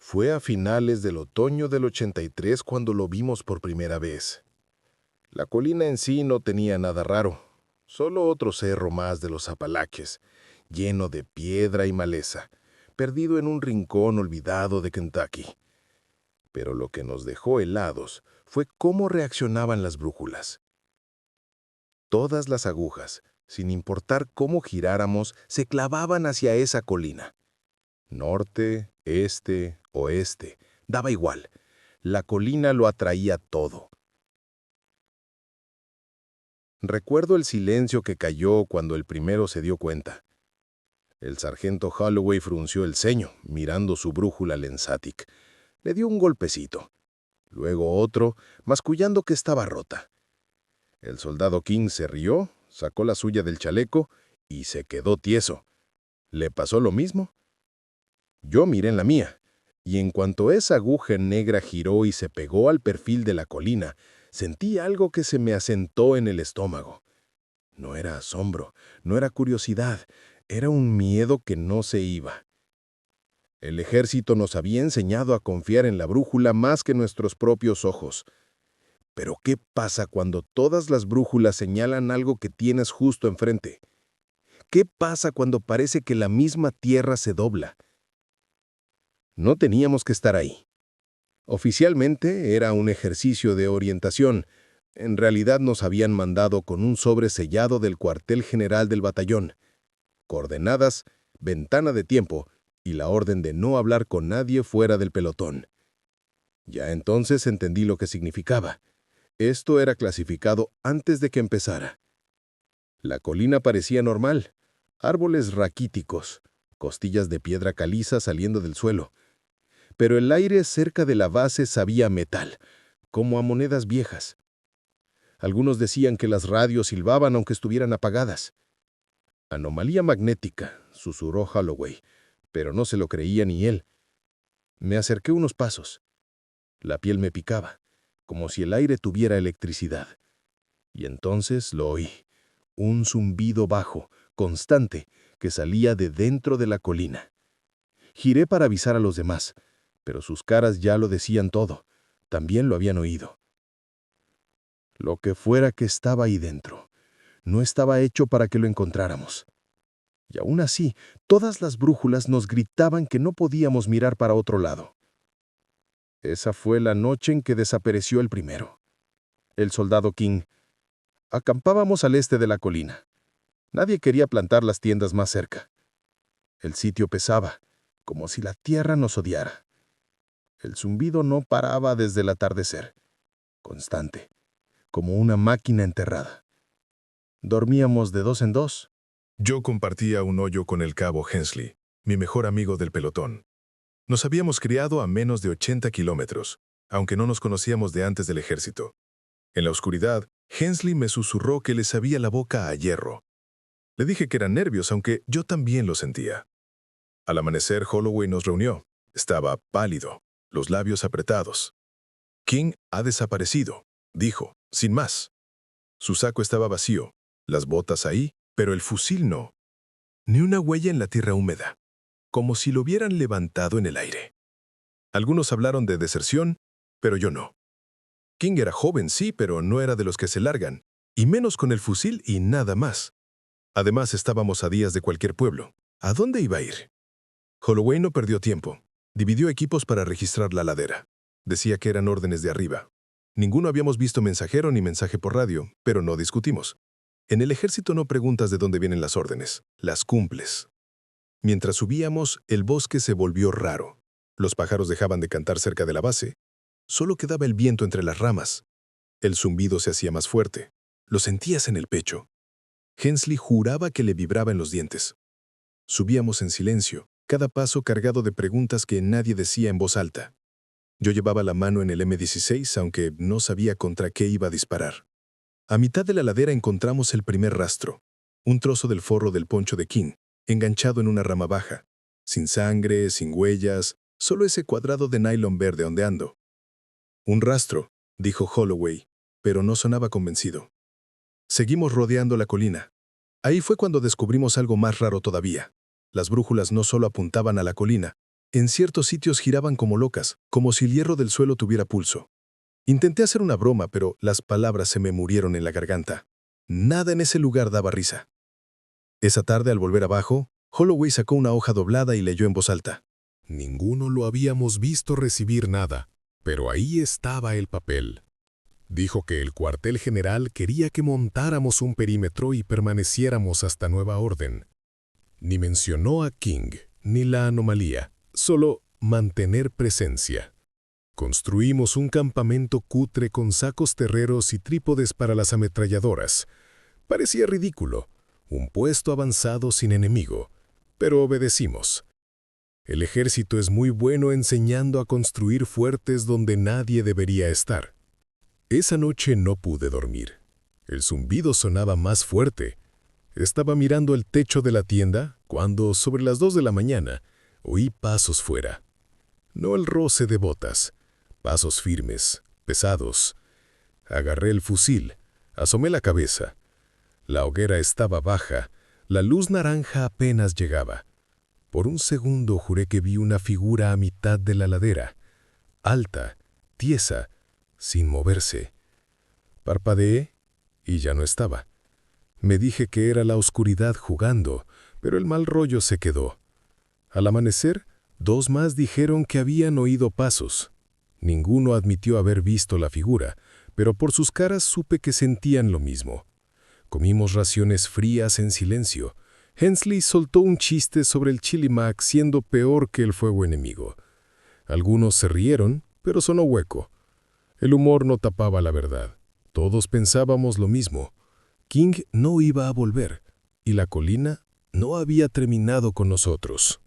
Fue a finales del otoño del 83 cuando lo vimos por primera vez. La colina en sí no tenía nada raro, solo otro cerro más de los Apalaches, lleno de piedra y maleza, perdido en un rincón olvidado de Kentucky. Pero lo que nos dejó helados fue cómo reaccionaban las brújulas. Todas las agujas, sin importar cómo giráramos, se clavaban hacia esa colina. Norte, este, oeste, daba igual. La colina lo atraía todo. Recuerdo el silencio que cayó cuando el primero se dio cuenta. El sargento Holloway frunció el ceño, mirando su brújula Lensatic. Le dio un golpecito. Luego otro, mascullando que estaba rota. El soldado King se rió, sacó la suya del chaleco y se quedó tieso. ¿Le pasó lo mismo? Yo miré en la mía, y en cuanto esa aguja negra giró y se pegó al perfil de la colina, sentí algo que se me asentó en el estómago. No era asombro, no era curiosidad, era un miedo que no se iba. El ejército nos había enseñado a confiar en la brújula más que nuestros propios ojos. Pero ¿qué pasa cuando todas las brújulas señalan algo que tienes justo enfrente? ¿Qué pasa cuando parece que la misma tierra se dobla? No teníamos que estar ahí. Oficialmente era un ejercicio de orientación. En realidad nos habían mandado con un sobre sellado del cuartel general del batallón, coordenadas, ventana de tiempo y la orden de no hablar con nadie fuera del pelotón. Ya entonces entendí lo que significaba. Esto era clasificado antes de que empezara. La colina parecía normal, árboles raquíticos, costillas de piedra caliza saliendo del suelo. Pero el aire cerca de la base sabía a metal, como a monedas viejas. Algunos decían que las radios silbaban aunque estuvieran apagadas. Anomalía magnética, susurró Holloway, pero no se lo creía ni él. Me acerqué unos pasos. La piel me picaba, como si el aire tuviera electricidad. Y entonces lo oí, un zumbido bajo, constante, que salía de dentro de la colina. Giré para avisar a los demás, pero sus caras ya lo decían todo. También lo habían oído. Lo que fuera que estaba ahí dentro, no estaba hecho para que lo encontráramos. Y aún así, todas las brújulas nos gritaban que no podíamos mirar para otro lado. Esa fue la noche en que desapareció el primero. El soldado King. Acampábamos al este de la colina. Nadie quería plantar las tiendas más cerca. El sitio pesaba, como si la tierra nos odiara. El zumbido no paraba desde el atardecer, constante, como una máquina enterrada. Dormíamos de 2 en 2. Yo compartía un hoyo con el cabo Hensley, mi mejor amigo del pelotón. Nos habíamos criado a menos de 80 kilómetros, aunque no nos conocíamos de antes del ejército. En la oscuridad, Hensley me susurró que le sabía la boca a hierro. Le dije que eran nervios, aunque yo también lo sentía. Al amanecer, Holloway nos reunió. Estaba pálido, los labios apretados. King ha desaparecido, dijo, sin más. Su saco estaba vacío, las botas ahí, pero el fusil no. Ni una huella en la tierra húmeda, como si lo hubieran levantado en el aire. Algunos hablaron de deserción, pero yo no. King era joven, sí, pero no era de los que se largan, y menos con el fusil y nada más. Además, estábamos a días de cualquier pueblo. ¿A dónde iba a ir? Holloway no perdió tiempo. Dividió equipos para registrar la ladera. Decía que eran órdenes de arriba. Ninguno habíamos visto mensajero ni mensaje por radio, pero no discutimos. En el ejército no preguntas de dónde vienen las órdenes, las cumples. Mientras subíamos, el bosque se volvió raro. Los pájaros dejaban de cantar cerca de la base. Solo quedaba el viento entre las ramas. El zumbido se hacía más fuerte. Lo sentías en el pecho. Hensley juraba que le vibraba en los dientes. Subíamos en silencio, cada paso cargado de preguntas que nadie decía en voz alta. Yo llevaba la mano en el M16, aunque no sabía contra qué iba a disparar. A mitad de la ladera encontramos el primer rastro, un trozo del forro del poncho de King, enganchado en una rama baja, sin sangre, sin huellas, solo ese cuadrado de nylon verde ondeando. Un rastro, dijo Holloway, pero no sonaba convencido. Seguimos rodeando la colina. Ahí fue cuando descubrimos algo más raro todavía. Las brújulas no solo apuntaban a la colina, En ciertos sitios giraban como locas, como si el hierro del suelo tuviera pulso. Intenté hacer una broma, pero las palabras se me murieron en la garganta. Nada en ese lugar daba risa. Esa tarde, al volver abajo, Holloway sacó una hoja doblada y leyó en voz alta. Ninguno lo habíamos visto recibir nada, pero ahí estaba el papel. Dijo que el cuartel general quería que montáramos un perímetro y permaneciéramos hasta nueva orden. Ni mencionó a King, ni la anomalía, solo mantener presencia. Construimos un campamento cutre con sacos terreros y trípodes para las ametralladoras. Parecía ridículo, un puesto avanzado sin enemigo, pero obedecimos. El ejército es muy bueno enseñando a construir fuertes donde nadie debería estar. Esa noche no pude dormir. El zumbido sonaba más fuerte. Estaba mirando el techo de la tienda cuando, sobre las 2 de la mañana, oí pasos fuera. No el roce de botas, pasos firmes, pesados. Agarré el fusil, asomé la cabeza. La hoguera estaba baja, la luz naranja apenas llegaba. Por un segundo juré que vi una figura a mitad de la ladera, alta, tiesa, sin moverse. Parpadeé y ya no estaba. Me dije que era la oscuridad jugando, pero el mal rollo se quedó. Al amanecer, 2 más dijeron que habían oído pasos. Ninguno admitió haber visto la figura, pero por sus caras supe que sentían lo mismo. Comimos raciones frías en silencio. Hensley soltó un chiste sobre el Chili Mac siendo peor que el fuego enemigo. Algunos se rieron, pero sonó hueco. El humor no tapaba la verdad. Todos pensábamos lo mismo. King no iba a volver, y la colina no había terminado con nosotros.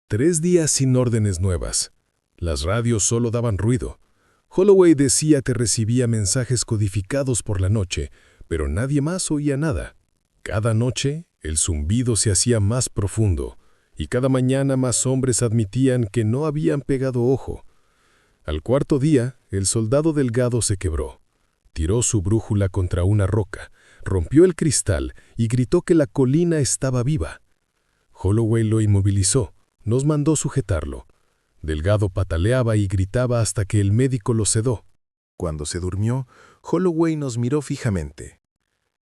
3 días sin órdenes nuevas. Las radios solo daban ruido. Holloway decía que recibía mensajes codificados por la noche, pero nadie más oía nada. Cada noche, el zumbido se hacía más profundo, y cada mañana más hombres admitían que no habían pegado ojo. Al 4.º día, el soldado delgado se quebró. Tiró su brújula contra una roca, rompió el cristal y gritó que la colina estaba viva. Holloway lo inmovilizó, nos mandó sujetarlo. Delgado pataleaba y gritaba hasta que el médico lo sedó. Cuando se durmió, Holloway nos miró fijamente.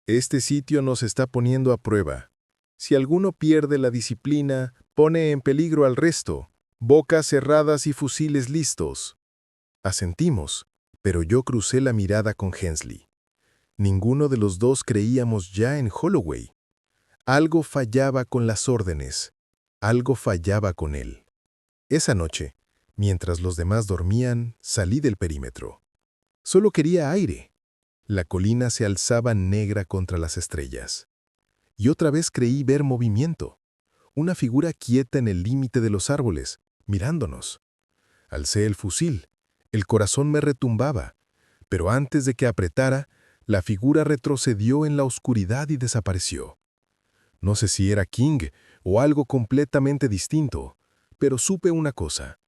Este sitio nos está poniendo a prueba. Si alguno pierde la disciplina, pone en peligro al resto. Bocas cerradas y fusiles listos. Asentimos, pero yo crucé la mirada con Hensley. Ninguno de los dos creíamos ya en Holloway. Algo fallaba con las órdenes. Algo fallaba con él. Esa noche, mientras los demás dormían, salí del perímetro. Solo quería aire. La colina se alzaba negra contra las estrellas. Y otra vez creí ver movimiento. Una figura quieta en el límite de los árboles, mirándonos. Alcé el fusil. El corazón me retumbaba. Pero antes de que apretara, la figura retrocedió en la oscuridad y desapareció. No sé si era King o algo completamente distinto, pero supe una cosa.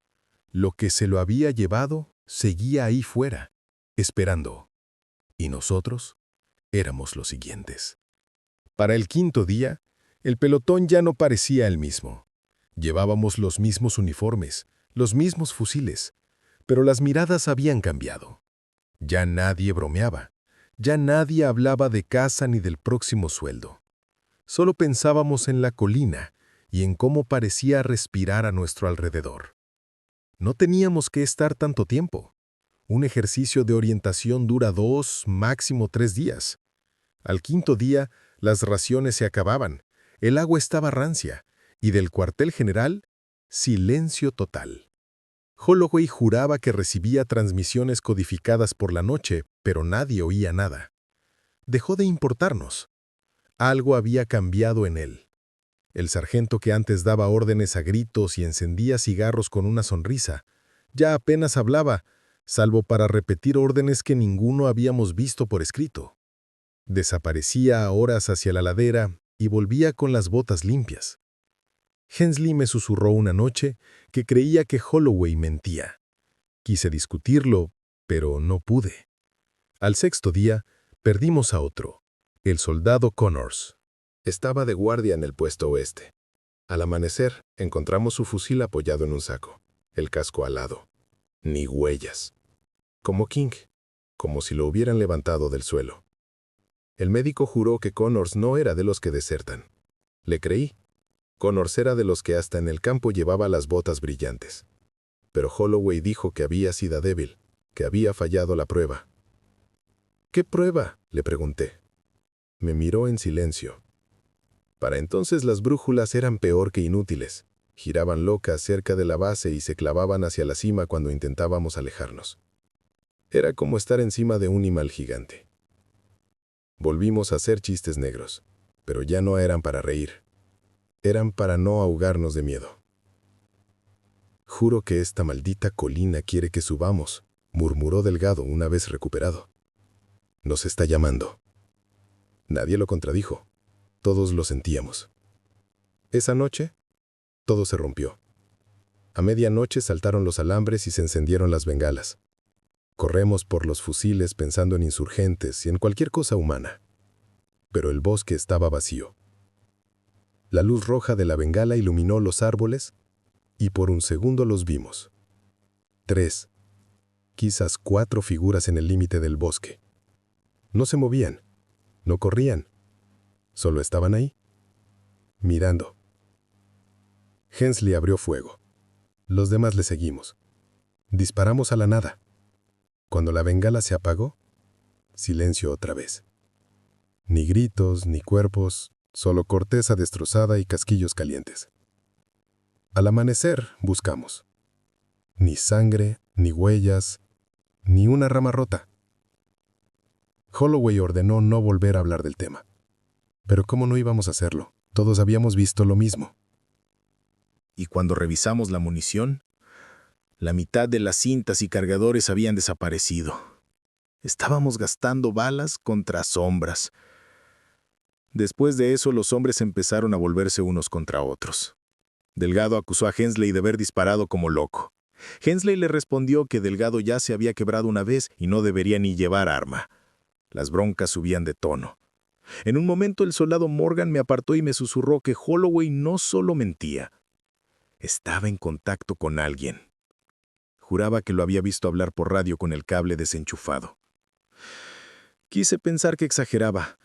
Lo que se lo había llevado seguía ahí fuera, esperando. Y nosotros éramos los siguientes. Para el 5.º día, el pelotón ya no parecía el mismo. Llevábamos los mismos uniformes, los mismos fusiles, pero las miradas habían cambiado. Ya nadie bromeaba, ya nadie hablaba de casa ni del próximo sueldo. Solo pensábamos en la colina y en cómo parecía respirar a nuestro alrededor. No teníamos que estar tanto tiempo. Un ejercicio de orientación dura 2, máximo 3 días. Al 5.º día, las raciones se acababan, el agua estaba rancia, y del cuartel general, silencio total. Holloway juraba que recibía transmisiones codificadas por la noche, pero nadie oía nada. Dejó de importarnos. Algo había cambiado en él. El sargento que antes daba órdenes a gritos y encendía cigarros con una sonrisa, ya apenas hablaba, salvo para repetir órdenes que ninguno habíamos visto por escrito. Desaparecía a horas hacia la ladera y volvía con las botas limpias. Hensley me susurró una noche que creía que Holloway mentía. Quise discutirlo, pero no pude. Al 6.º día, perdimos a otro, el soldado Connors. Estaba de guardia en el puesto oeste. Al amanecer, encontramos su fusil apoyado en un saco. El casco alado. Ni huellas. Como King, como si lo hubieran levantado del suelo. El médico juró que Connors no era de los que desertan. Le creí. Connors era de los que hasta en el campo llevaba las botas brillantes. Pero Holloway dijo que había sido débil, que había fallado la prueba. ¿Qué prueba?, le pregunté. Me miró en silencio. Para entonces las brújulas eran peor que inútiles. Giraban locas cerca de la base y se clavaban hacia la cima cuando intentábamos alejarnos. Era como estar encima de un animal gigante. Volvimos a hacer chistes negros, pero ya no eran para reír. Eran para no ahogarnos de miedo. Juro que esta maldita colina quiere que subamos, murmuró Delgado una vez recuperado. Nos está llamando. Nadie lo contradijo. Todos lo sentíamos. Esa noche, todo se rompió. A medianoche saltaron los alambres y se encendieron las bengalas. Corremos por los fusiles pensando en insurgentes y en cualquier cosa humana. Pero el bosque estaba vacío. La luz roja de la bengala iluminó los árboles y por un segundo los vimos. 3, quizás 4 figuras en el límite del bosque. No se movían, no corrían, solo estaban ahí, mirando. Hensley abrió fuego. Los demás le seguimos. Disparamos a la nada. Cuando la bengala se apagó, silencio otra vez. Ni gritos, ni cuerpos, solo corteza destrozada y casquillos calientes. Al amanecer buscamos. Ni sangre, ni huellas, ni una rama rota. Holloway ordenó no volver a hablar del tema. Pero ¿cómo no íbamos a hacerlo? Todos habíamos visto lo mismo. Y cuando revisamos la munición, la mitad de las cintas y cargadores habían desaparecido. Estábamos gastando balas contra sombras. Después de eso, los hombres empezaron a volverse unos contra otros. Delgado acusó a Hensley de haber disparado como loco. Hensley le respondió que Delgado ya se había quebrado una vez y no debería ni llevar arma. Las broncas subían de tono. En un momento el soldado Morgan me apartó y me susurró que Holloway no solo mentía. Estaba en contacto con alguien. Juraba que lo había visto hablar por radio con el cable desenchufado. Quise pensar que exageraba,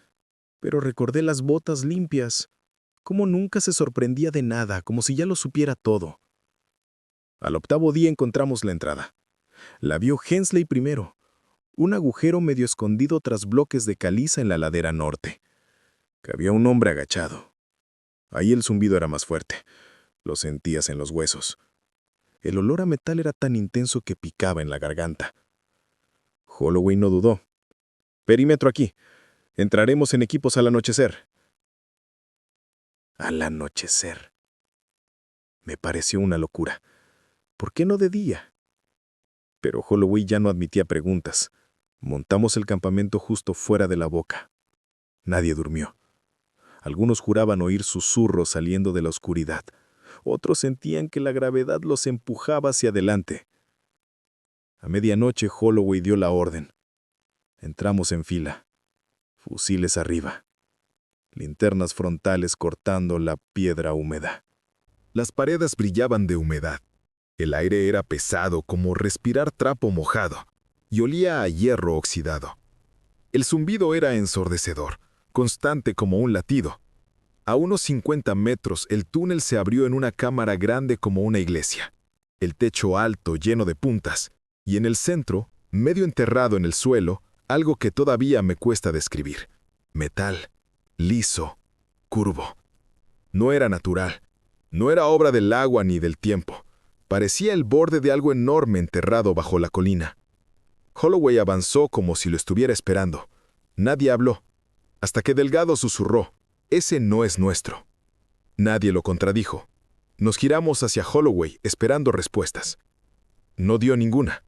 pero recordé las botas limpias. Cómo nunca se sorprendía de nada, como si ya lo supiera todo. Al 8º día encontramos la entrada. La vio Hensley primero. Un agujero medio escondido tras bloques de caliza en la ladera norte. Cabía un hombre agachado. Ahí el zumbido era más fuerte. Lo sentías en los huesos. El olor a metal era tan intenso que picaba en la garganta. Holloway no dudó. Perímetro aquí. Entraremos en equipos al anochecer. Al anochecer. Me pareció una locura. ¿Por qué no de día? Pero Holloway ya no admitía preguntas. Montamos el campamento justo fuera de la boca. Nadie durmió. Algunos juraban oír susurros saliendo de la oscuridad. Otros sentían que la gravedad los empujaba hacia adelante. A medianoche Holloway dio la orden. Entramos en fila. Fusiles arriba. Linternas frontales cortando la piedra húmeda. Las paredes brillaban de humedad. El aire era pesado como respirar trapo mojado y olía a hierro oxidado. El zumbido era ensordecedor, constante como un latido. A unos 50 metros el túnel se abrió en una cámara grande como una iglesia. El techo alto lleno de puntas y en el centro, medio enterrado en el suelo, algo que todavía me cuesta describir. Metal, liso, curvo. No era natural. No era obra del agua ni del tiempo. Parecía el borde de algo enorme enterrado bajo la colina. Holloway avanzó como si lo estuviera esperando. Nadie habló, hasta que Delgado susurró: «Ese no es nuestro». Nadie lo contradijo. Nos giramos hacia Holloway esperando respuestas. No dio ninguna.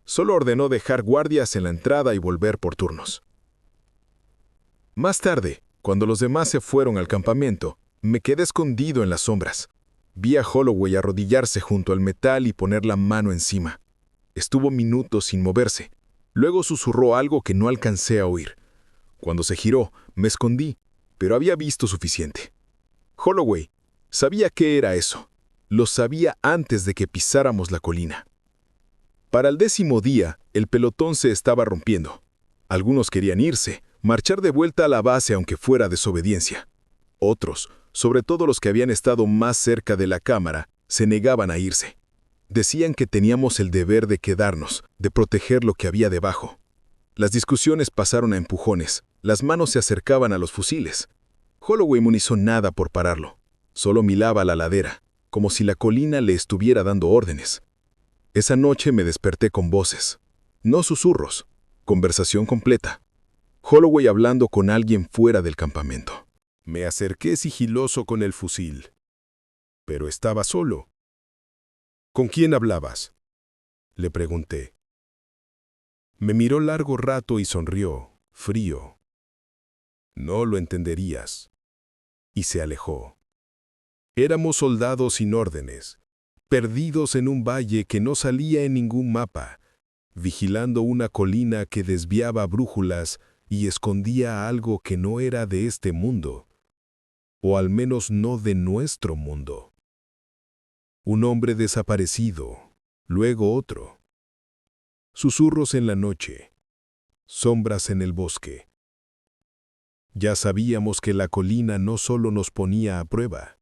Solo ordenó dejar guardias en la entrada y volver por turnos. Más tarde, cuando los demás se fueron al campamento, me quedé escondido en las sombras. Vi a Holloway arrodillarse junto al metal y poner la mano encima. Estuvo minutos sin moverse. Luego susurró algo que no alcancé a oír. Cuando se giró, me escondí, pero había visto suficiente. Holloway sabía qué era eso. Lo sabía antes de que pisáramos la colina. Para el 10º día, el pelotón se estaba rompiendo. Algunos querían irse, marchar de vuelta a la base aunque fuera desobediencia. Otros, sobre todo los que habían estado más cerca de la cámara, se negaban a irse. Decían que teníamos el deber de quedarnos, de proteger lo que había debajo. Las discusiones pasaron a empujones, las manos se acercaban a los fusiles. Holloway no hizo nada por pararlo, solo miraba a la ladera, como si la colina le estuviera dando órdenes. Esa noche me desperté con voces, no susurros, conversación completa. Holloway hablando con alguien fuera del campamento. Me acerqué sigiloso con el fusil, pero estaba solo. ¿Con quién hablabas?, le pregunté. Me miró largo rato y sonrió, frío. No lo entenderías. Y se alejó. Éramos soldados sin órdenes, perdidos en un valle que no salía en ningún mapa, vigilando una colina que desviaba brújulas y escondía algo que no era de este mundo, o al menos no de nuestro mundo. Un hombre desaparecido, luego otro. Susurros en la noche, sombras en el bosque. Ya sabíamos que la colina no solo nos ponía a prueba,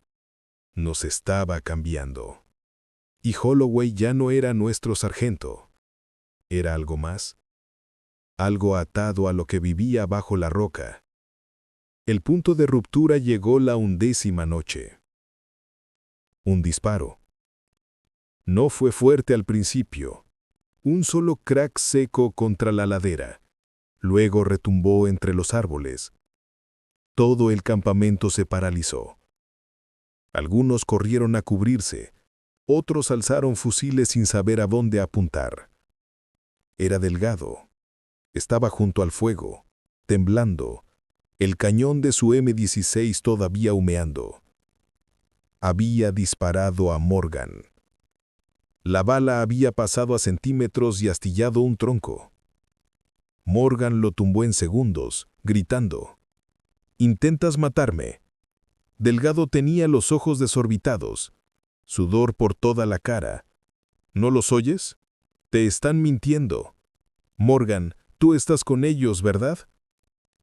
nos estaba cambiando. Y Holloway ya no era nuestro sargento. Era algo más. Algo atado a lo que vivía bajo la roca. El punto de ruptura llegó la 11ª noche. Un disparo. No fue fuerte al principio. Un solo crack seco contra la ladera. Luego retumbó entre los árboles. Todo el campamento se paralizó. Algunos corrieron a cubrirse. Otros alzaron fusiles sin saber a dónde apuntar. Era delgado. Estaba junto al fuego, temblando, el cañón de su M16 todavía humeando. Había disparado a Morgan. La bala había pasado a centímetros y astillado un tronco. Morgan lo tumbó en segundos, gritando: «¡Intentas matarme!». Delgado tenía los ojos desorbitados, sudor por toda la cara. ¿No los oyes? Te están mintiendo. Morgan, tú estás con ellos, ¿verdad?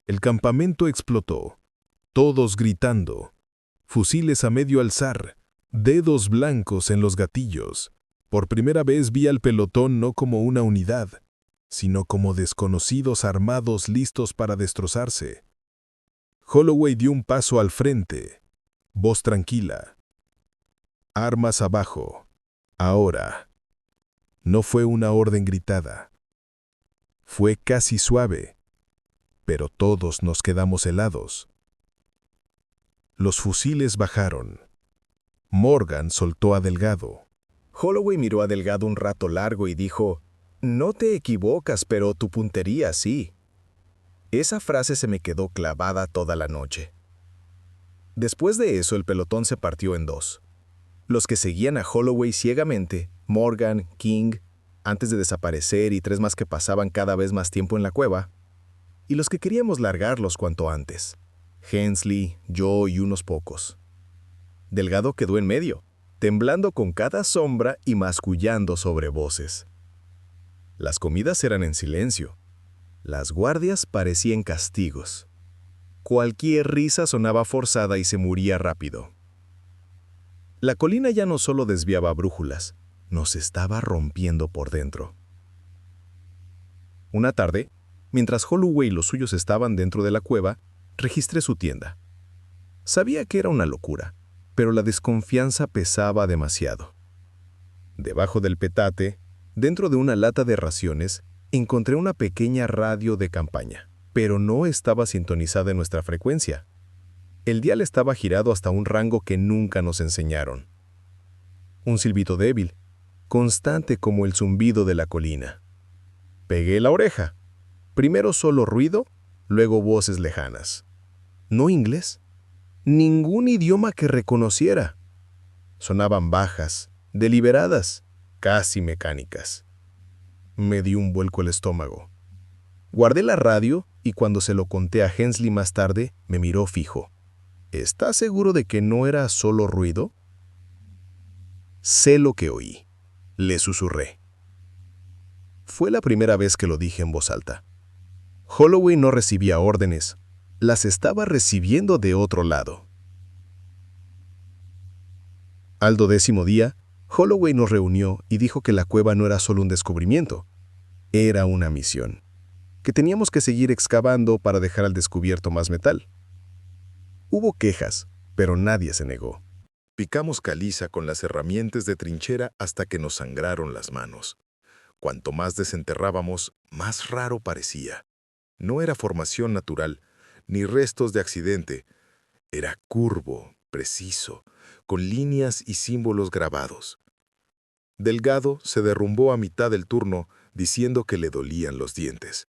El campamento explotó. Todos gritando. Fusiles a medio alzar. Dedos blancos en los gatillos. Por primera vez vi al pelotón no como una unidad, sino como desconocidos armados listos para destrozarse. Holloway dio un paso al frente. Voz tranquila. Armas abajo. Ahora. No fue una orden gritada. Fue casi suave, pero todos nos quedamos helados. Los fusiles bajaron. Morgan soltó a Delgado. Holloway miró a Delgado un rato largo y dijo: «No te equivocas, pero tu puntería sí». Esa frase se me quedó clavada toda la noche. Después de eso, el pelotón se partió en dos. Los que seguían a Holloway ciegamente, Morgan, King, antes de desaparecer y 3 más que pasaban cada vez más tiempo en la cueva, y los que queríamos largarlos cuanto antes, Hensley, yo y unos pocos. Delgado quedó en medio, temblando con cada sombra y mascullando sobre voces. Las comidas eran en silencio. Las guardias parecían castigos. Cualquier risa sonaba forzada y se moría rápido. La colina ya no solo desviaba brújulas, nos estaba rompiendo por dentro. Una tarde, mientras Holloway y los suyos estaban dentro de la cueva, registré su tienda. Sabía que era una locura, pero la desconfianza pesaba demasiado. Debajo del petate, dentro de una lata de raciones, encontré una pequeña radio de campaña, pero no estaba sintonizada en nuestra frecuencia. El dial estaba girado hasta un rango que nunca nos enseñaron. Un silbido débil, constante como el zumbido de la colina. Pegué la oreja. Primero solo ruido, luego voces lejanas. No inglés. Ningún idioma que reconociera. Sonaban bajas, deliberadas, casi mecánicas. Me dio un vuelco el estómago. Guardé la radio y cuando se lo conté a Hensley más tarde, me miró fijo. ¿Estás seguro de que no era solo ruido? Sé lo que oí, le susurré. Fue la primera vez que lo dije en voz alta. Holloway no recibía órdenes, las estaba recibiendo de otro lado. Al 10º día, Holloway nos reunió y dijo que la cueva no era solo un descubrimiento, era una misión, que teníamos que seguir excavando para dejar al descubierto más metal. Hubo quejas, pero nadie se negó. Picamos caliza con las herramientas de trinchera hasta que nos sangraron las manos. Cuanto más desenterrábamos, más raro parecía. No era formación natural, ni restos de accidente. Era curvo, preciso, con líneas y símbolos grabados. Delgado se derrumbó a mitad del turno diciendo que le dolían los dientes.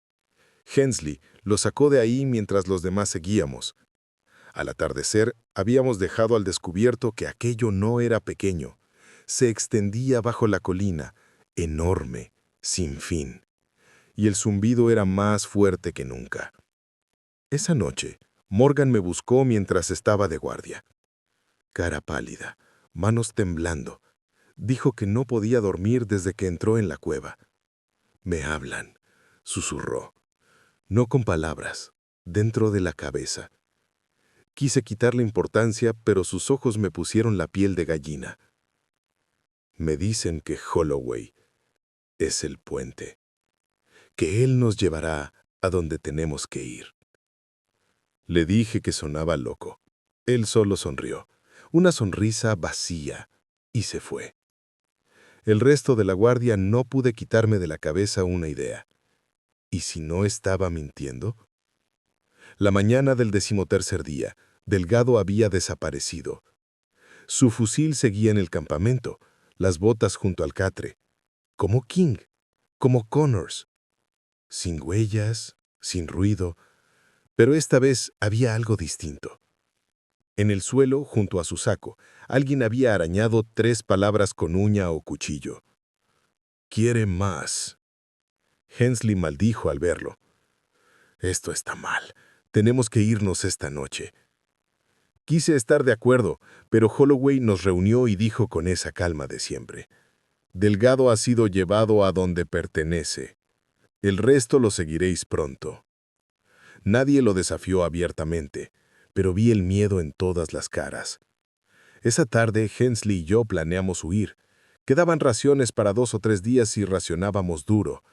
Hensley lo sacó de ahí mientras los demás seguíamos. Al atardecer, habíamos dejado al descubierto que aquello no era pequeño. Se extendía bajo la colina, enorme, sin fin. Y el zumbido era más fuerte que nunca. Esa noche, Morgan me buscó mientras estaba de guardia. Cara pálida, manos temblando. Dijo que no podía dormir desde que entró en la cueva. «Me hablan», susurró. No con palabras, dentro de la cabeza. Quise quitarle importancia, pero sus ojos me pusieron la piel de gallina. Me dicen que Holloway es el puente, que él nos llevará a donde tenemos que ir. Le dije que sonaba loco. Él solo sonrió, una sonrisa vacía, y se fue. El resto de la guardia no pude quitarme de la cabeza una idea. ¿Y si no estaba mintiendo? La mañana del 13º día, Delgado había desaparecido. Su fusil seguía en el campamento, las botas junto al catre. Como King, como Connors. Sin huellas, sin ruido, pero esta vez había algo distinto. En el suelo, junto a su saco, alguien había arañado 3 palabras con uña o cuchillo. «Quiere más». Hensley maldijo al verlo. «Esto está mal. Tenemos que irnos esta noche». Quise estar de acuerdo, pero Holloway nos reunió y dijo con esa calma de siempre: «Delgado ha sido llevado a donde pertenece. El resto lo seguiréis pronto». Nadie lo desafió abiertamente, pero vi el miedo en todas las caras. Esa tarde, Hensley y yo planeamos huir. Quedaban raciones para 2 o 3 días y racionábamos duro.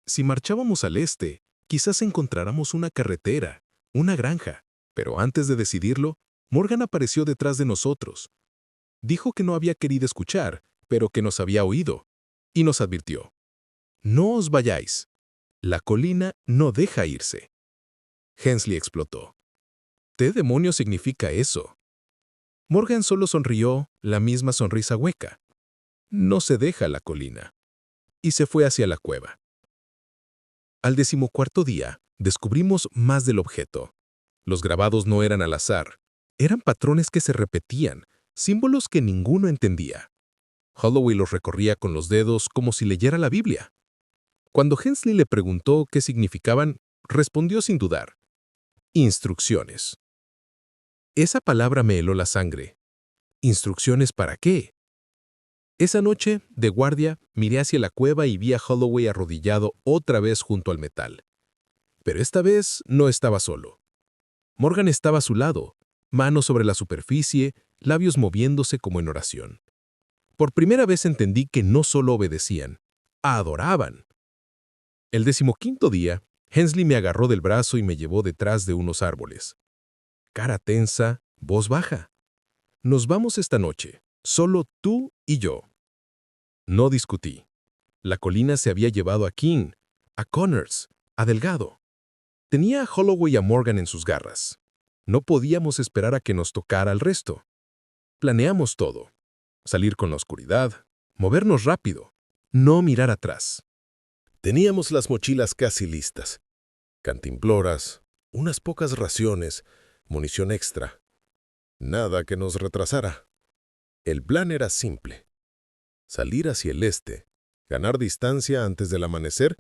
Si marchábamos al este, quizás encontráramos una carretera, una granja. Pero antes de decidirlo, Morgan apareció detrás de nosotros. Dijo que no había querido escuchar, pero que nos había oído. Y nos advirtió: «No os vayáis. La colina no deja irse». Hensley explotó. ¿Qué demonios significa eso? Morgan solo sonrió, la misma sonrisa hueca. No se deja la colina. Y se fue hacia la cueva. Al 14º día, descubrimos más del objeto. Los grabados no eran al azar. Eran patrones que se repetían, símbolos que ninguno entendía. Holloway los recorría con los dedos como si leyera la Biblia. Cuando Hensley le preguntó qué significaban, respondió sin dudar: «Instrucciones». Esa palabra me heló la sangre. ¿Instrucciones para qué? Esa noche, de guardia, miré hacia la cueva y vi a Holloway arrodillado otra vez junto al metal. Pero esta vez no estaba solo. Morgan estaba a su lado, manos sobre la superficie, labios moviéndose como en oración. Por primera vez entendí que no solo obedecían, adoraban. El 15º día, Hensley me agarró del brazo y me llevó detrás de unos árboles. Cara tensa, voz baja. «Nos vamos esta noche, solo tú y yo». No discutí. La colina se había llevado a King, a Connors, a Delgado. Tenía a Holloway y a Morgan en sus garras. No podíamos esperar a que nos tocara al resto. Planeamos todo. Salir con la oscuridad, movernos rápido, no mirar atrás. Teníamos las mochilas casi listas. Cantimploras, unas pocas raciones, munición extra. Nada que nos retrasara. El plan era simple: salir hacia el este, ganar distancia antes del amanecer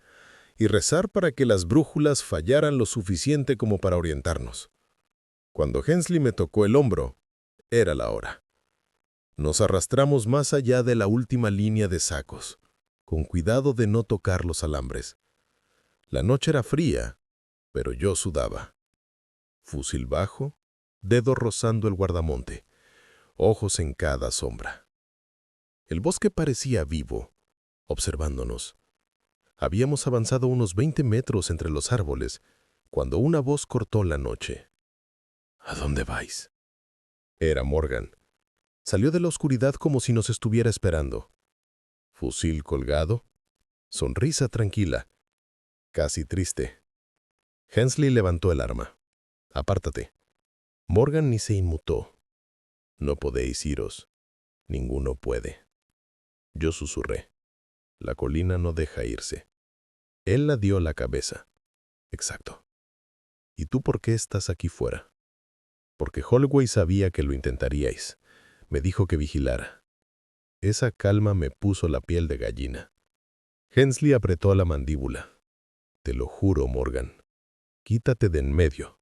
y rezar para que las brújulas fallaran lo suficiente como para orientarnos. Cuando Hensley me tocó el hombro, era la hora. Nos arrastramos más allá de la última línea de sacos, con cuidado de no tocar los alambres. La noche era fría, pero yo sudaba. Fusil bajo, dedo rozando el guardamonte, ojos en cada sombra. El bosque parecía vivo, observándonos. Habíamos avanzado unos 20 metros entre los árboles, cuando una voz cortó la noche. ¿A dónde vais? Era Morgan. Salió de la oscuridad como si nos estuviera esperando. Fusil colgado, sonrisa tranquila, casi triste. Hensley levantó el arma. Apártate. Morgan ni se inmutó. No podéis iros. Ninguno puede. Yo susurré. La colina no deja irse. Él la dio la cabeza. Exacto. ¿Y tú por qué estás aquí fuera? Porque Holloway sabía que lo intentaríais. Me dijo que vigilara. Esa calma me puso la piel de gallina. Hensley apretó la mandíbula. Te lo juro, Morgan. Quítate de en medio.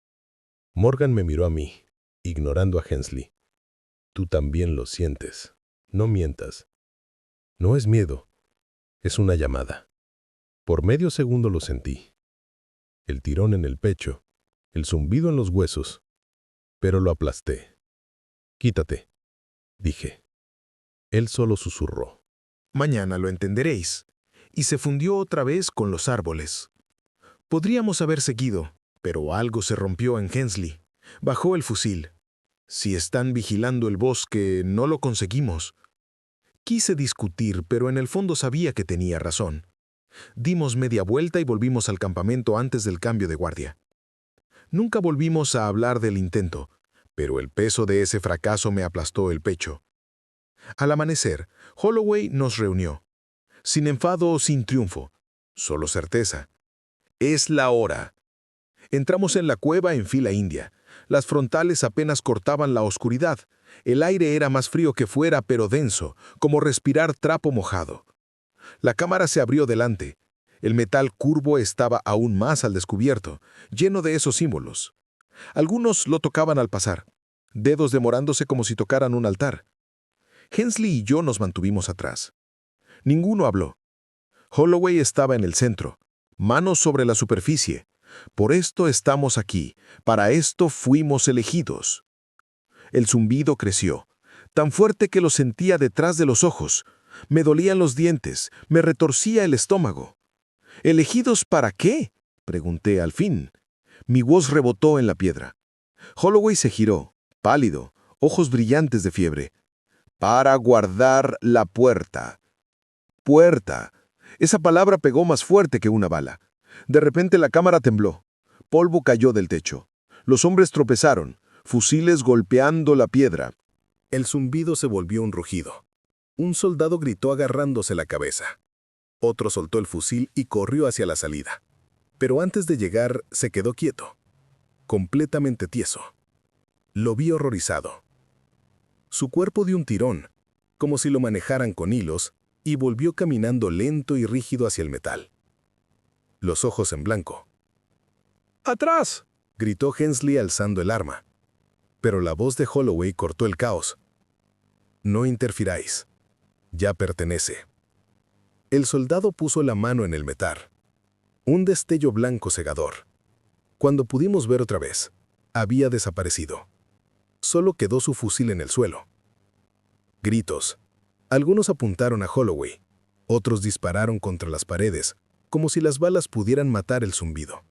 Morgan me miró a mí, ignorando a Hensley. Tú también lo sientes. No mientas. No es miedo. Es una llamada. Por medio segundo lo sentí. El tirón en el pecho, el zumbido en los huesos. Pero lo aplasté. Quítate, dije. Él solo susurró. Mañana lo entenderéis. Y se fundió otra vez con los árboles. Podríamos haber seguido, pero algo se rompió en Hensley. Bajó el fusil. Si están vigilando el bosque, no lo conseguimos. Quise discutir, pero en el fondo sabía que tenía razón. Dimos media vuelta y volvimos al campamento antes del cambio de guardia. Nunca volvimos a hablar del intento, pero el peso de ese fracaso me aplastó el pecho. Al amanecer, Holloway nos reunió. Sin enfado o sin triunfo, solo certeza. Es la hora. Entramos en la cueva en fila india. Las frontales apenas cortaban la oscuridad. El aire era más frío que fuera, pero denso, como respirar trapo mojado. La cámara se abrió delante. El metal curvo estaba aún más al descubierto, lleno de esos símbolos. Algunos lo tocaban al pasar, dedos demorándose como si tocaran un altar. Hensley y yo nos mantuvimos atrás. Ninguno habló. Holloway estaba en el centro, manos sobre la superficie. Por esto estamos aquí, para esto fuimos elegidos. El zumbido creció, tan fuerte que lo sentía detrás de los ojos. Me dolían los dientes, me retorcía el estómago. ¿Elegidos para qué?, pregunté al fin. Mi voz rebotó en la piedra. Holloway se giró, pálido, ojos brillantes de fiebre. Para guardar la puerta. Puerta. Esa palabra pegó más fuerte que una bala. De repente la cámara tembló. Polvo cayó del techo. Los hombres tropezaron, fusiles golpeando la piedra. El zumbido se volvió un rugido. Un soldado gritó agarrándose la cabeza. Otro soltó el fusil y corrió hacia la salida. Pero antes de llegar, se quedó quieto, completamente tieso. Lo vi horrorizado. Su cuerpo dio un tirón, como si lo manejaran con hilos, y volvió caminando lento y rígido hacia el metal. Los ojos en blanco. ¡Atrás!, gritó Hensley alzando el arma. Pero la voz de Holloway cortó el caos. No interfiráis. Ya pertenece. El soldado puso la mano en el metal. Un destello blanco cegador. Cuando pudimos ver otra vez, había desaparecido. Solo quedó su fusil en el suelo. Gritos. Algunos apuntaron a Holloway. Otros dispararon contra las paredes, como si las balas pudieran matar el zumbido.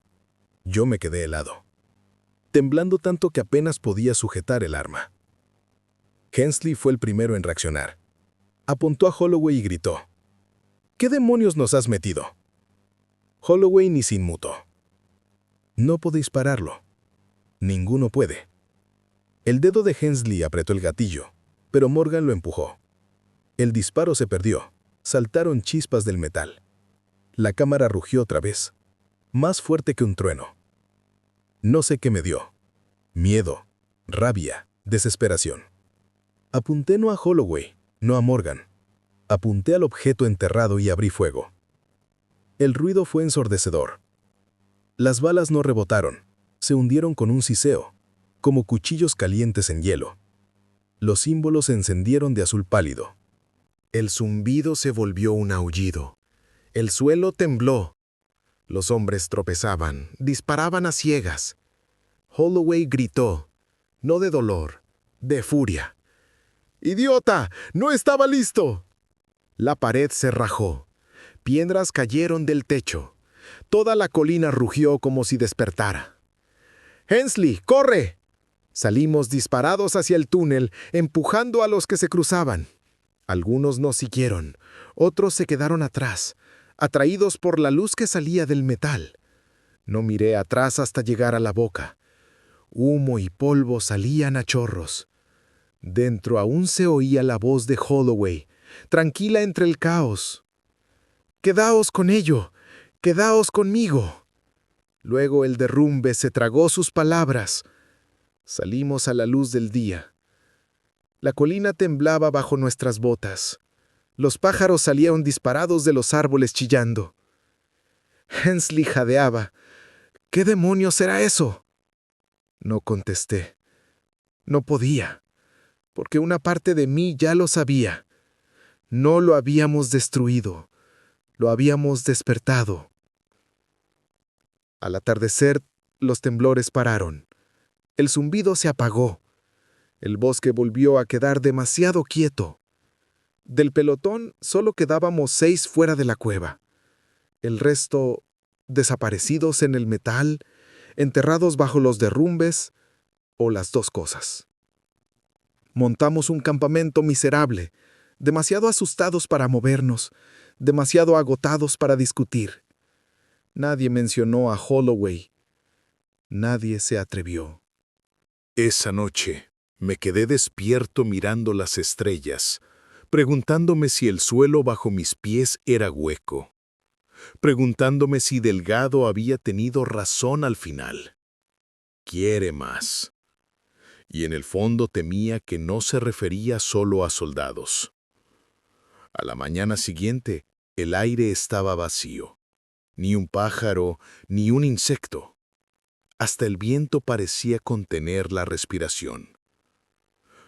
Yo me quedé helado, temblando tanto que apenas podía sujetar el arma. Hensley fue el primero en reaccionar. Apuntó a Holloway y gritó: ¿Qué demonios nos has metido? Holloway ni se inmutó. No podéis pararlo. Ninguno puede. El dedo de Hensley apretó el gatillo, pero Morgan lo empujó. El disparo se perdió. Saltaron chispas del metal. La cámara rugió otra vez, más fuerte que un trueno. No sé qué me dio. Miedo, rabia, desesperación. Apunté no a Holloway, no a Morgan. Apunté al objeto enterrado y abrí fuego. El ruido fue ensordecedor. Las balas no rebotaron, se hundieron con un siseo, como cuchillos calientes en hielo. Los símbolos se encendieron de azul pálido. El zumbido se volvió un aullido. El suelo tembló. Los hombres tropezaban, disparaban a ciegas. Holloway gritó, no de dolor, de furia. ¡Idiota! ¡No estaba listo! La pared se rajó. Piedras cayeron del techo. Toda la colina rugió como si despertara. ¡Hensley, corre! Salimos disparados hacia el túnel, empujando a los que se cruzaban. Algunos nos siguieron, otros se quedaron atrás, atraídos por la luz que salía del metal. No miré atrás hasta llegar a la boca. Humo y polvo salían a chorros. Dentro aún se oía la voz de Holloway, tranquila entre el caos. «¡Quedaos con ello! ¡Quedaos conmigo!». Luego el derrumbe se tragó sus palabras. Salimos a la luz del día. La colina temblaba bajo nuestras botas. Los pájaros salieron disparados de los árboles chillando. Hensley jadeaba. «¿Qué demonios era eso?». No contesté. No podía, porque una parte de mí ya lo sabía. No lo habíamos destruido, lo habíamos despertado. Al atardecer, los temblores pararon. El zumbido se apagó. El bosque volvió a quedar demasiado quieto. Del pelotón solo quedábamos 6 fuera de la cueva. El resto, desaparecidos en el metal, enterrados bajo los derrumbes, o las dos cosas. Montamos un campamento miserable, demasiado asustados para movernos, demasiado agotados para discutir. Nadie mencionó a Holloway. Nadie se atrevió. Esa noche me quedé despierto mirando las estrellas, preguntándome si el suelo bajo mis pies era hueco, preguntándome si Delgado había tenido razón al final. Quiere más. Y en el fondo temía que no se refería solo a soldados. A la mañana siguiente, el aire estaba vacío. Ni un pájaro, ni un insecto. Hasta el viento parecía contener la respiración.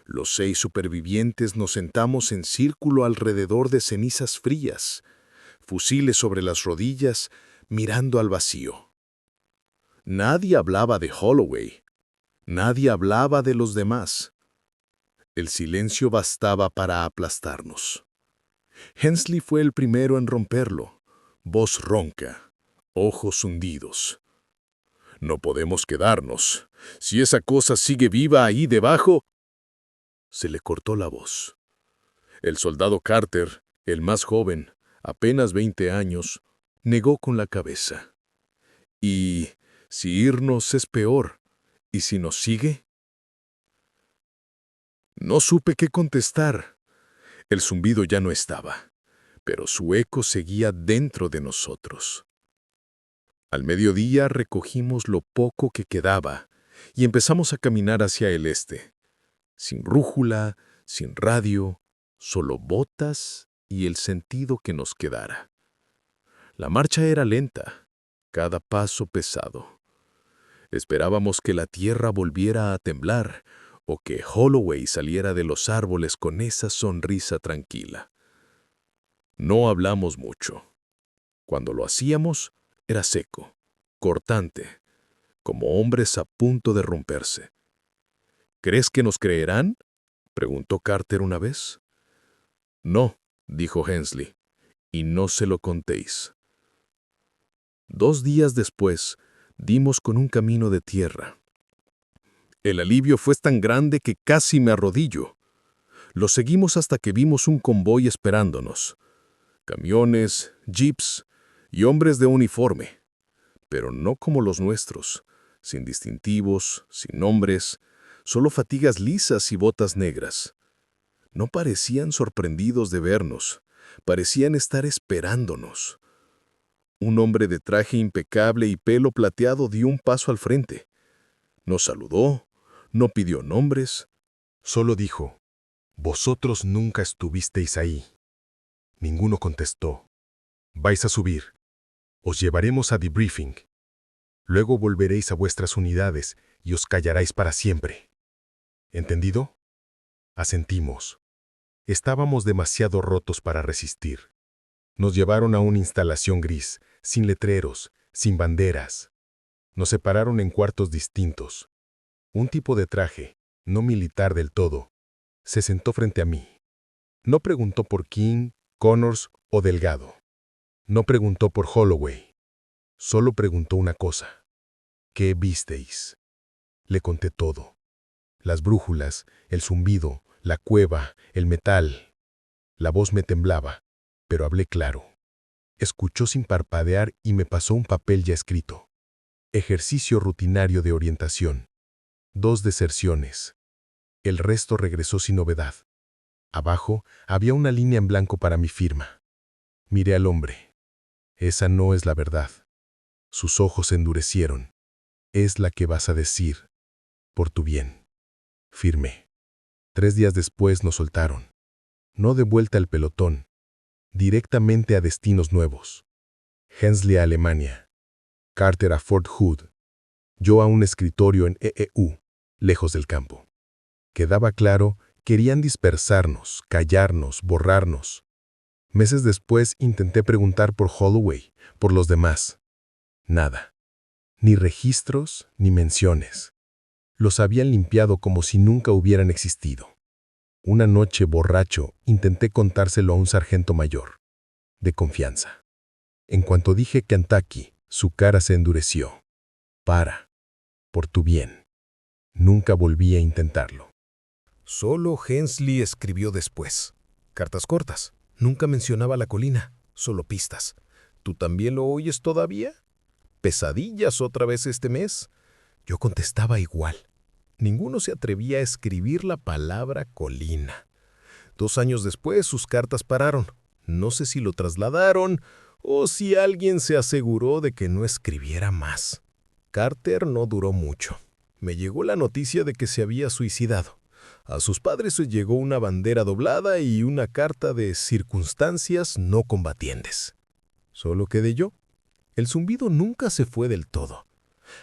Los 6 supervivientes nos sentamos en círculo alrededor de cenizas frías, fusiles sobre las rodillas, mirando al vacío. Nadie hablaba de Holloway. Nadie hablaba de los demás. El silencio bastaba para aplastarnos. Hensley fue el primero en romperlo. Voz ronca, ojos hundidos. «No podemos quedarnos. Si esa cosa sigue viva ahí debajo...». Se le cortó la voz. El soldado Carter, el más joven, apenas 20 años, negó con la cabeza. «¿Y si irnos es peor? ¿Y si nos sigue?». No supe qué contestar. El zumbido ya no estaba, pero su eco seguía dentro de nosotros. Al mediodía recogimos lo poco que quedaba y empezamos a caminar hacia el este, sin brújula, sin radio, solo botas y el sentido que nos quedara. La marcha era lenta, cada paso pesado. Esperábamos que la tierra volviera a temblar o que Holloway saliera de los árboles con esa sonrisa tranquila. No hablamos mucho. Cuando lo hacíamos, era seco, cortante, como hombres a punto de romperse. «¿Crees que nos creerán?», preguntó Carter una vez. «No», dijo Hensley, «y no se lo contéis». 2 días después, dimos con un camino de tierra. El alivio fue tan grande que casi me arrodillo. Lo seguimos hasta que vimos un convoy esperándonos. Camiones, jeeps y hombres de uniforme, pero no como los nuestros, sin distintivos, sin nombres, solo fatigas lisas y botas negras. No parecían sorprendidos de vernos, parecían estar esperándonos. Un hombre de traje impecable y pelo plateado dio un paso al frente. Nos saludó, no pidió nombres, Solo dijo, «Vosotros nunca estuvisteis ahí». Ninguno contestó. «Vais a subir. Os llevaremos a debriefing. Luego volveréis a vuestras unidades y os callaréis para siempre. ¿Entendido?». Asentimos. Estábamos demasiado rotos para resistir. Nos llevaron a una instalación gris, sin letreros, sin banderas. Nos separaron en cuartos distintos. Un tipo de traje, no militar del todo, se sentó frente a mí. No preguntó por King, Connors o Delgado. No preguntó por Holloway. Solo preguntó una cosa. ¿Qué visteis? Le conté todo. Las brújulas, el zumbido, la cueva, el metal. La voz me temblaba, pero hablé claro. Escuchó sin parpadear y me pasó un papel ya escrito. Ejercicio rutinario de orientación. 2 deserciones. El resto regresó sin novedad. Abajo había una línea en blanco para mi firma. Miré al hombre. Esa no es la verdad. Sus ojos se endurecieron. Es la que vas a decir. Por tu bien. Firmé. 3 días después nos soltaron. No de vuelta al pelotón. Directamente a destinos nuevos. Hensley a Alemania. Carter a Fort Hood. Yo a un escritorio en EEU, lejos del campo. Quedaba claro, querían dispersarnos, callarnos, borrarnos. Meses después intenté preguntar por Holloway, por los demás. Nada. Ni registros, ni menciones. Los habían limpiado como si nunca hubieran existido. Una noche, borracho, intenté contárselo a un sargento mayor, de confianza. En cuanto dije Kentucky, su cara se endureció. Para. Por tu bien. Nunca volví a intentarlo. Solo Hensley escribió después. Cartas cortas. Nunca mencionaba la colina, solo pistas. ¿Tú también lo oyes todavía? ¿Pesadillas otra vez este mes? Yo contestaba igual. Ninguno se atrevía a escribir la palabra colina. 2 años después sus cartas pararon. No sé si lo trasladaron o si alguien se aseguró de que no escribiera más. Carter no duró mucho. Me llegó la noticia de que se había suicidado. A sus padres les llegó una bandera doblada y una carta de circunstancias no combatientes. Solo quedé yo. El zumbido nunca se fue del todo.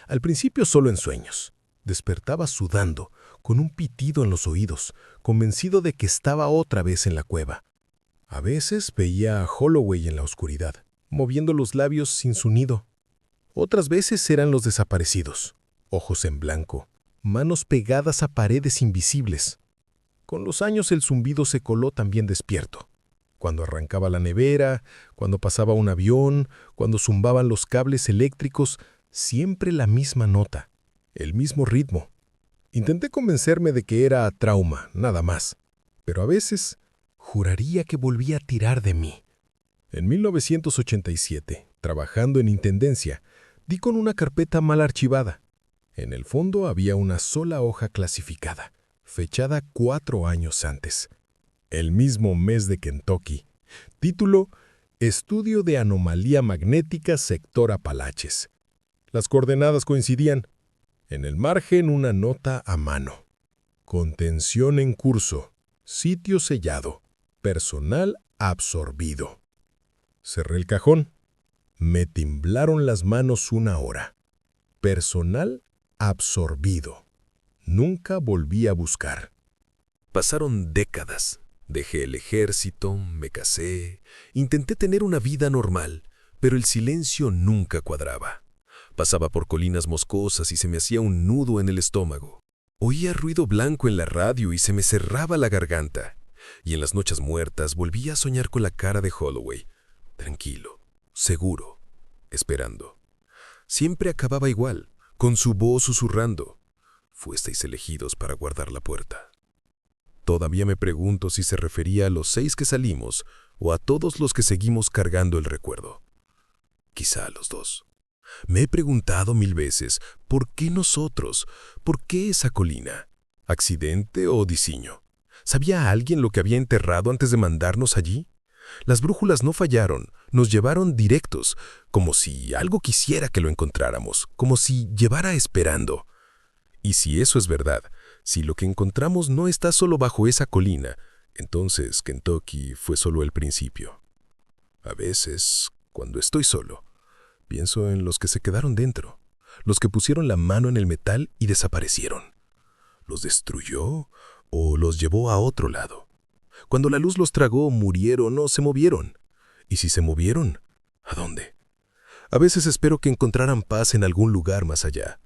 Al principio solo en sueños. Despertaba sudando, con un pitido en los oídos, convencido de que estaba otra vez en la cueva. A veces veía a Holloway en la oscuridad, moviendo los labios sin su nido. Otras veces eran los desaparecidos, ojos en blanco, manos pegadas a paredes invisibles. Con los años el zumbido se coló también despierto. Cuando arrancaba la nevera, cuando pasaba un avión, cuando zumbaban los cables eléctricos, siempre la misma nota. El mismo ritmo. Intenté convencerme de que era trauma, nada más. Pero a veces juraría que volvía a tirar de mí. En 1987, trabajando en Intendencia, di con una carpeta mal archivada. En el fondo había una sola hoja clasificada, fechada 4 años antes. El mismo mes de Kentucky. Título: Estudio de anomalía magnética sector Apalaches. Las coordenadas coincidían. En el margen una nota a mano. Contención en curso. Sitio sellado. Personal absorbido. Cerré el cajón. Me temblaron las manos 1 hora. Personal absorbido. Nunca volví a buscar. Pasaron décadas. Dejé el ejército, me casé, intenté tener una vida normal, pero el silencio nunca cuadraba. Pasaba por colinas moscosas y se me hacía un nudo en el estómago. Oía ruido blanco en la radio y se me cerraba la garganta. Y en las noches muertas volvía a soñar con la cara de Holloway, tranquilo, seguro, esperando. Siempre acababa igual, con su voz susurrando: «Fuisteis elegidos para guardar la puerta». Todavía me pregunto si se refería a los 6 que salimos o a todos los que seguimos cargando el recuerdo. Quizá a los 2. Me he preguntado 1000 veces, ¿por qué nosotros? ¿Por qué esa colina? ¿Accidente o diseño? ¿Sabía alguien lo que había enterrado antes de mandarnos allí? Las brújulas no fallaron, nos llevaron directos, como si algo quisiera que lo encontráramos, como si llevara esperando. Y si eso es verdad, si lo que encontramos no está solo bajo esa colina, entonces Kentucky fue solo el principio. A veces, cuando estoy solo, pienso en los que se quedaron dentro, los que pusieron la mano en el metal y desaparecieron. ¿Los destruyó ¿O los llevó a otro lado? Cuando la luz los tragó, ¿murieron o se movieron? ¿Y si se movieron? ¿A dónde? A veces espero que encontraran paz en algún lugar más allá.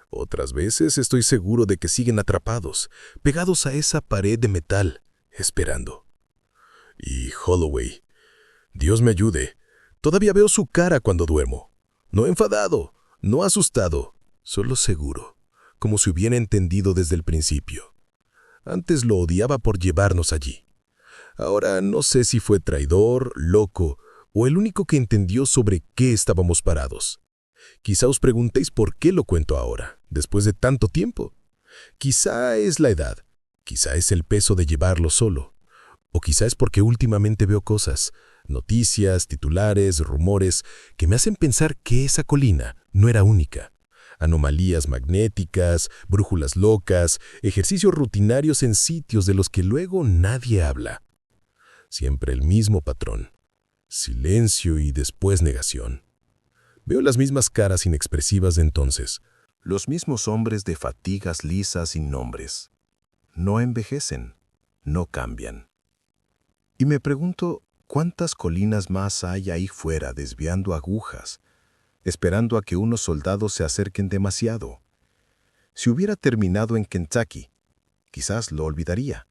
Otras veces estoy seguro de que siguen atrapados, pegados a esa pared de metal, esperando. Y Holloway, Dios me ayude, todavía veo su cara cuando duermo. No enfadado, no asustado, solo seguro, como si hubiera entendido desde el principio. Antes lo odiaba por llevarnos allí. Ahora no sé si fue traidor, loco, o el único que entendió sobre qué estábamos parados. Quizá os preguntéis por qué lo cuento ahora, después de tanto tiempo. Quizá es la edad, quizá es el peso de llevarlo solo, o quizá es porque últimamente veo cosas, noticias, titulares, rumores, que me hacen pensar que esa colina no era única. Anomalías magnéticas, brújulas locas, ejercicios rutinarios en sitios de los que luego nadie habla. Siempre el mismo patrón. Silencio y después negación. Veo las mismas caras inexpresivas de entonces. Los mismos hombres de fatigas lisas sin nombres. No envejecen, no cambian. Y me pregunto, ¿cuántas colinas más hay ahí fuera desviando agujas, esperando a que unos soldados se acerquen demasiado? Si hubiera terminado en Kentucky, quizás lo olvidaría,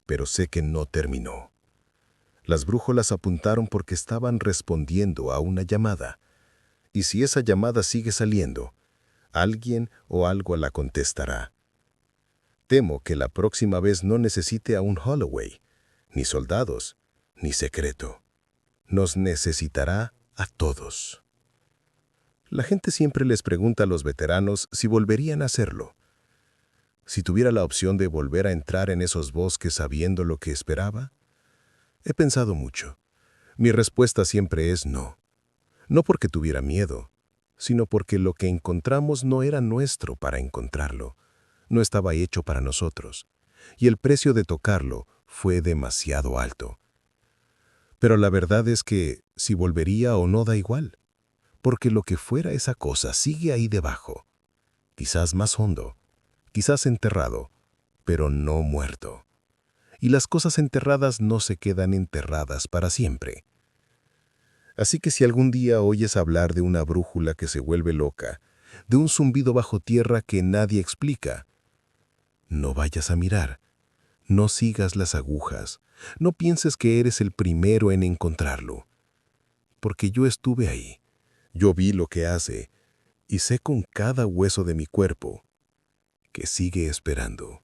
pero sé que no terminó. Las brújulas apuntaron porque estaban respondiendo a una llamada, y si esa llamada sigue saliendo, alguien o algo la contestará. Temo que la próxima vez no necesite a un Holloway, ni soldados, ni secreto. Nos necesitará a todos. La gente siempre les pregunta a los veteranos si volverían a hacerlo. Si tuviera la opción de volver a entrar en esos bosques sabiendo lo que esperaba, he pensado mucho. Mi respuesta siempre es no. No porque tuviera miedo, sino porque lo que encontramos no era nuestro para encontrarlo. No estaba hecho para nosotros, y el precio de tocarlo fue demasiado alto. Pero la verdad es que si volvería o no da igual, porque lo que fuera esa cosa sigue ahí debajo, quizás más hondo, quizás enterrado, pero no muerto. Y las cosas enterradas no se quedan enterradas para siempre. Así que si algún día oyes hablar de una brújula que se vuelve loca, de un zumbido bajo tierra que nadie explica, no vayas a mirar, no sigas las agujas, no pienses que eres el primero en encontrarlo. Porque yo estuve ahí, yo vi lo que hace, y sé con cada hueso de mi cuerpo que sigue esperando.